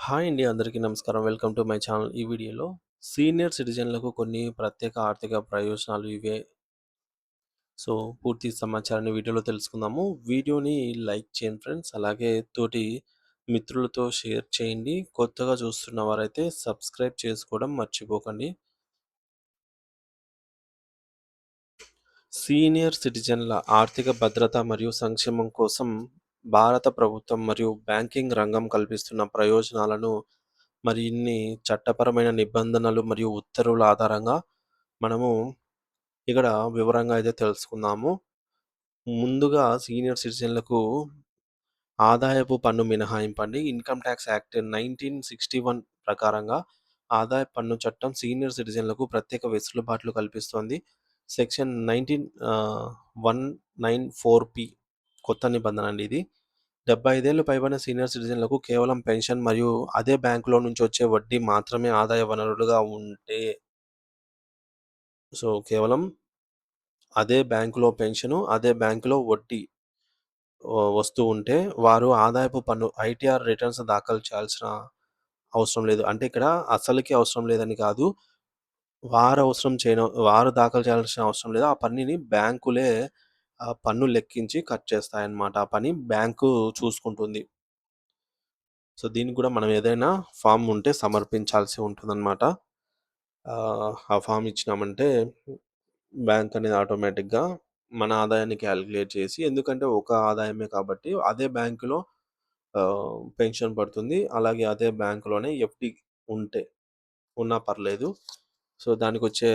Hi అండి. అందరికీ నమస్కారం. Welcome to my channel. ఈ వీడియోలో సీనియర్ సిటిజన్‌లకు కొన్ని ప్రత్యేక ఆర్థిక ప్రయోజనాలు ఇవే. సో, పూర్తి సమాచారాన్ని వీడియోలో తెలుసుకుందాము. వీడియోని లైక్ చేయండి ఫ్రెండ్స్. అలాగే తోటి మిత్రులతో షేర్ చేయండి. కొత్తగా చూస్తున్న వారైతే సబ్స్క్రైబ్ చేసుకోవడం మర్చిపోకండి. సీనియర్ సిటిజన్ల ఆర్థిక భద్రత మరియు సంక్షేమం కోసం భారత ప్రభుత్వం మరియు బ్యాంకింగ్ రంగం కల్పిస్తున్న ప్రయోజనాలను మరిన్ని చట్టపరమైన నిబంధనలు మరియు ఉత్తర్వుల ఆధారంగా మనము ఇక్కడ వివరంగా అయితే తెలుసుకుందాము. ముందుగా సీనియర్ సిటిజన్లకు ఆదాయపు పన్ను మినహాయింపండి. ఇన్కమ్ ట్యాక్స్ యాక్ట్ 1961 ప్రకారంగా ఆదాయపు పన్ను చట్టం సీనియర్ సిటిజన్లకు ప్రత్యేక వెసులుబాట్లు కల్పిస్తోంది. సెక్షన్ 194పి కొత్త నిబంధన అండి ఇది. 75 ఏళ్లు పైబడిన సీనియర్ సిటిజన్లకు కేవలం పెన్షన్ మరియు అదే బ్యాంకులో నుంచి వచ్చే వడ్డీ మాత్రమే ఆదాయ వనరులుగా ఉంటే, సో కేవలం అదే బ్యాంకులో పెన్షను, అదే బ్యాంకులో వడ్డీ వస్తూ ఉంటే వారు ఆదాయపు పన్ను ఐటీఆర్ రిటర్న్స్ దాఖలు చేయాల్సిన అవసరం లేదు. అంటే ఇక్కడ అసలుకి అవసరం లేదని కాదు. వారు దాఖలు చేయాల్సిన అవసరం లేదు. ఆ పనిని బ్యాంకులే పన్ను లెక్కించి కట్ చేస్తాయన్నమాట. ఆ పని బ్యాంకు చూసుకుంటుంది. సో, దీనికి కూడా మనం ఏదైనా ఫార్మ్ ఉంటే సమర్పించాల్సి ఉంటుందన్నమాట. ఆ ఫార్మ్ ఇచ్చినామంటే బ్యాంక్ అనేది ఆటోమేటిక్‌గా మన ఆదాయాన్ని కాలిక్యులేట్ చేసి, ఎందుకంటే ఒక ఆదాయమే కాబట్టి అదే బ్యాంకులో పెన్షన్ పడుతుంది. అలాగే అదే బ్యాంకులోనే ఎఫ్‌డి ఉంటే ఉన్నా పర్లేదు. సో, దానికొచ్చే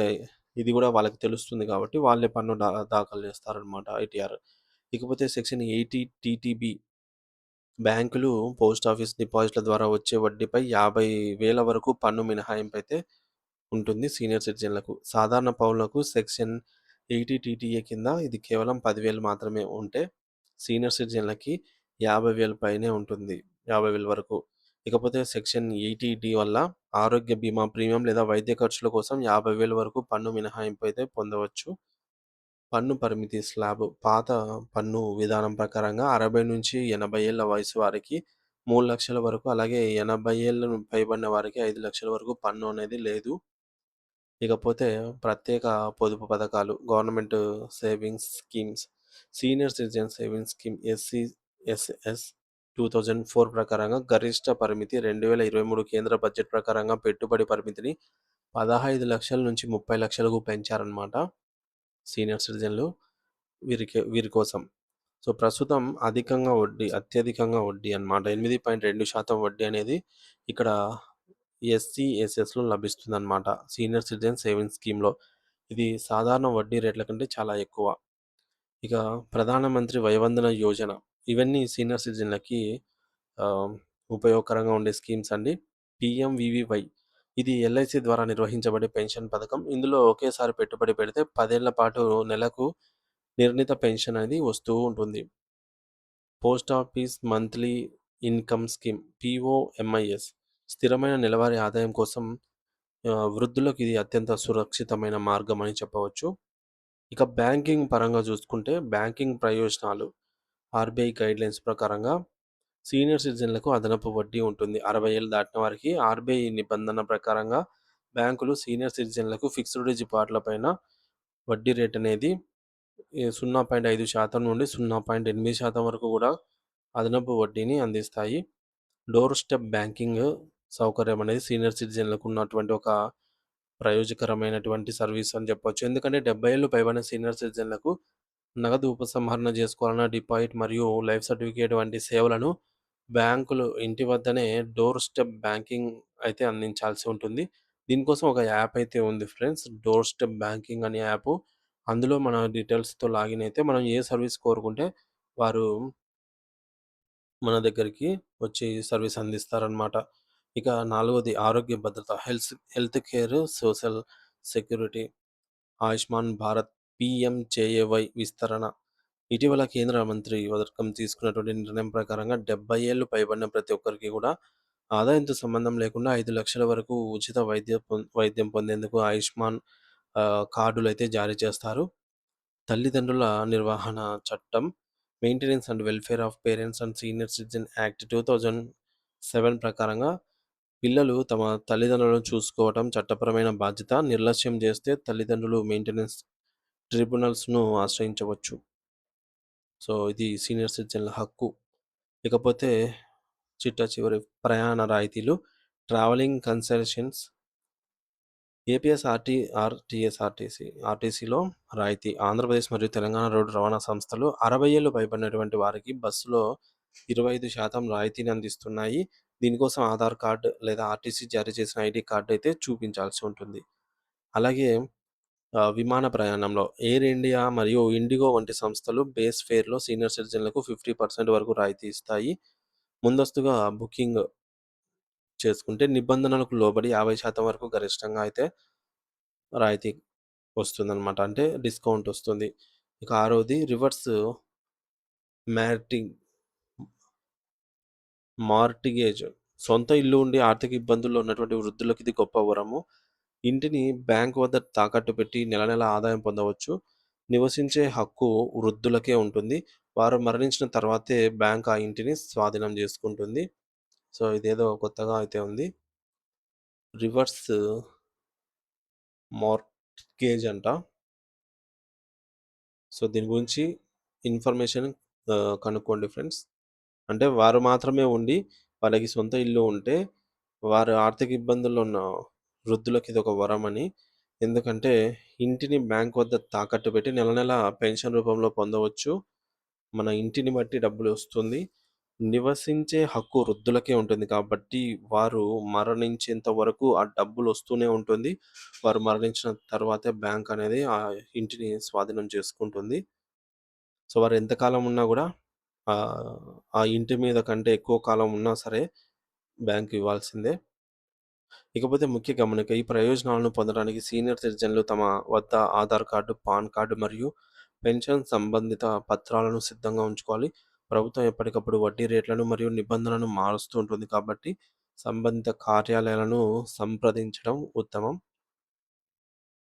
ఇది గూడా వాళ్ళకి తెలుస్తుంది కాబట్టి వాళ్ళే పన్ను దాఖలు చేస్తారనమాట ఐటీఆర్. ఇకపోతే సెక్షన్ 80 టీటీబీ బ్యాంకులు, పోస్ట్ ఆఫీస్ డిపాజిట్‌ల ద్వారా వచ్చే వడ్డీపై 50,000 వరకు పన్ను మినహాయింపయితే ఉంటుంది సీనియర్ సిటిజన్‌లకు. సాధారణ పౌరులకు సెక్షన్ 80 టీటీఏ కింద ఇది కేవలం 10,000 మాత్రమే ఉంటే, సీనియర్ సిటిజన్‌లకి 50,000 పైనే ఉంటుంది. 50,000 వరకు. ఇకపోతే సెక్షన్ 80 వల్ల ఆరోగ్య బీమా ప్రీమియం లేదా వైద్య ఖర్చుల కోసం 50,000 వరకు పన్ను మినహాయింపు అయితే పొందవచ్చు. పన్ను పరిమితి స్లాబ్ పాత పన్ను విధానం ప్రకారంగా 60-80 ఏళ్ల వయసు వారికి 3,00,000 వరకు, అలాగే 80 ఏళ్లు పైబడిన వారికి 5,00,000 వరకు పన్ను అనేది లేదు. ఇకపోతే ప్రత్యేక పొదుపు పథకాలు, government savings schemes, senior citizen savings scheme SCSS 2004 ప్రకారంగా గరిష్ట పరిమితి 2023 కేంద్ర బడ్జెట్ ప్రకారంగా పెట్టుబడి పరిమితిని 15,00,000 నుంచి 30,00,000కు పెంచారన్నమాట. సీనియర్ సిటిజన్లు వీరి కోసం. సో, ప్రస్తుతం అత్యధికంగా వడ్డీ అన్నమాట. 8.2% వడ్డీ అనేది ఇక్కడ ఎస్సీఎస్ఎస్‌లో లభిస్తుందన్నమాట. సీనియర్ సిటిజన్ సేవింగ్స్ స్కీమ్‌లో. ఇది సాధారణ వడ్డీ రేట్ల కంటే చాలా ఎక్కువ. ఇక ప్రధానమంత్రి వయవందన యోజన. ఇవన్నీ సీనియర్ సిటిజన్‌లకి ఆహ్, ఉపయోగకరంగా ఉండే స్కీమ్స్ అండి. పీఎంవీవీవై ఇది ఎల్ఐసీ ద్వారా నిర్వహించబడే పెన్షన్ పథకం. ఇందులో ఒకేసారి పెట్టుబడి పెడితే 10 ఏళ్ల పాటు నెలకు నిర్ణీత పెన్షన్ అనేది వస్తూ ఉంటుంది. Post office monthly income scheme POMIS స్థిరమైన నెలవారీ ఆదాయం కోసం వృద్ధులకు ఇది అత్యంత సురక్షితమైన మార్గం అని చెప్పవచ్చు. ఇక బ్యాంకింగ్ పరంగా చూసుకుంటే బ్యాంకింగ్ ప్రయోజనాలు ఆర్‌బీఐ గైడ్‌లైన్స్ ప్రకారంగా సీనియర్ సిటిజన్‌లకు అదనపు వడ్డీ ఉంటుంది. 60 ఏళ్ళు దాటిన వారికి ఆర్‌బీఐ నిబంధన ప్రకారంగా బ్యాంకులు సీనియర్ సిటిజన్‌లకు ఫిక్స్డ్ డిపాజిట్ల పైన వడ్డీ రేట్ అనేది 0.5% నుండి 0.8% వరకు కూడా అదనపు వడ్డీని అందిస్తాయి. డోర్ స్టెప్ బ్యాంకింగ్ సౌకర్యం అనేది సీనియర్ సిటిజన్‌లకు ఉన్నటువంటి ఒక ప్రయోజకరమైనటువంటి సర్వీస్ అని చెప్పొచ్చు. ఎందుకంటే 70 ఏళ్ళు పైబడిన సీనియర్ సిటిజన్‌లకు నగదు ఉపసంహరణ చేసుకోవాలన్నా డిపాజిట్ మరియు లైఫ్ సర్టిఫికేట్ వంటి సేవలను బ్యాంకులు ఇంటి వద్దనే డోర్ స్టెప్ బ్యాంకింగ్ అయితే అందించాల్సి ఉంటుంది. దీనికోసం ఒక యాప్ అయితే ఉంది ఫ్రెండ్స్. డోర్ స్టెప్ బ్యాంకింగ్ అనే యాపు. అందులో మన డీటెయిల్స్‌తో లాగిన్ అయితే మనం ఏ సర్వీస్ కోరుకుంటే వారు మన దగ్గరికి వచ్చి సర్వీస్ అందిస్తారనమాట. ఇక నాలుగోది ఆరోగ్య భద్రత. Health care, social security, Ayushman Bharat, PMJAY విస్తరణ. ఇటీవల కేంద్ర మంత్రి వర్గం తీసుకున్నటువంటి నిర్ణయం ప్రకారంగా 70 ఏళ్ళు పైబడిన ప్రతి ఒక్కరికి కూడా ఆదాయంతో సంబంధం లేకుండా 5,00,000 వరకు ఉచిత వైద్యం పొందేందుకు ఆయుష్మాన్ కార్డులైతే జారీ చేస్తారు. తల్లిదండ్రుల నిర్వహణ చట్టం maintenance and welfare of parents and senior citizen act 2007 ప్రకారంగా పిల్లలు తమ తల్లిదండ్రులను చూసుకోవటం చట్టపరమైన బాధ్యత. నిర్లక్ష్యం చేస్తే తల్లిదండ్రులు మెయింటెనెన్స్ ట్రిబ్యునల్స్‌ను ఆశ్రయించవచ్చు. సో, ఇది సీనియర్ సిటిజన్‌ల హక్కు. ఇకపోతే చిట్ట చివరి ప్రయాణ రాయితీలు, ట్రావెలింగ్ కన్సెషన్స్, ఆర్టీసీలో రాయితీ. ఆంధ్రప్రదేశ్ మరియు తెలంగాణ రోడ్డు రవాణా సంస్థలు 60 ఏళ్లు పైబడినటువంటి వారికి బస్సులో 25% రాయితీని అందిస్తున్నాయి. దీనికోసం ఆధార్ కార్డ్ లేదా ఆర్టీసీ జారీ చేసిన ఐడీ కార్డ్ అయితే చూపించాల్సి ఉంటుంది. అలాగే విమాన ప్రయాణంలో ఎయిర్ ఇండియా మరియు ఇండిగో వంటి సంస్థలు బేస్ ఫేర్‌లో సీనియర్ సిటిజన్‌లకు 50% వరకు రాయితీ ఇస్తాయి. ముందస్తుగా బుకింగ్ చేసుకుంటే నిబంధనలకు లోబడి 50% వరకు గరిష్టంగా అయితే రాయితీ వస్తుందనమాట. అంటే డిస్కౌంట్ వస్తుంది. ఇక ఆరోది రివర్స్ మ్యార్టింగ్ మార్టిగేజ్. సొంత ఇల్లు ఉండి ఆర్థిక ఇబ్బందుల్లో ఉన్నటువంటి వృద్ధులకు ఇది గొప్ప వరము. ఇంటిని బ్యాంక్ వద్ద తాకట్టు పెట్టి నెల నెల ఆదాయం పొందవచ్చు. నివసించే హక్కు వృద్ధులకే ఉంటుంది. వారు మరణించిన తర్వాతే బ్యాంక్ ఆ ఇంటిని స్వాధీనం చేసుకుంటుంది. సో, ఇదేదో కొత్తగా అయితే ఉంది. రివర్స్ మార్ట్‌గేజ్ అంట. సో, దీని గురించి ఇన్ఫర్మేషన్ కనుక్కోండి ఫ్రెండ్స్. అంటే వారు మాత్రమే ఉండి, వాళ్ళకి సొంత ఇల్లు ఉంటే, వారు ఆర్థిక ఇబ్బందుల్లో ఉన్న వృద్ధులకి ఇదొక వరమని. ఎందుకంటే, ఇంటిని బ్యాంక్ వద్ద తాకట్టు పెట్టి నెల నెల పెన్షన్ రూపంలో పొందవచ్చు. మన ఇంటిని బట్టి డబ్బులొస్తుంది. నివసించే హక్కు వృద్ధులకే ఉంటుంది కాబట్టి, వారు మరణించేంత వరకు ఆ డబ్బులొస్తూనే ఉంటుంది. వారు మరణించిన తర్వాతే బ్యాంక్ అనేది ఆ ఇంటిని స్వాధీనం చేసుకుంటుంది. సో, వారు ఎంతకాలం ఉన్నా గూడా ఆహ్, ఆ ఇంటి మీద కంటే ఎక్కువ కాలం ఉన్నా సరే బ్యాంక్ ఇవ్వాల్సిందే. ఇకపోతే ముఖ్య గమనిక, ఈ ప్రయోజనాలను పొందడానికి సీనియర్ సిటిజన్లు తమ వద్ద ఆధార్ కార్డు, పాన్ కార్డు మరియు పెన్షన్ సంబంధిత పత్రాలను సిద్ధంగా ఉంచుకోవాలి. ప్రభుత్వం ఎప్పటికప్పుడు వడ్డీ రేట్లను మరియు నిబంధనలను మారుస్తూ ఉంటుంది కాబట్టి సంబంధిత కార్యాలయాలను సంప్రదించడం ఉత్తమం.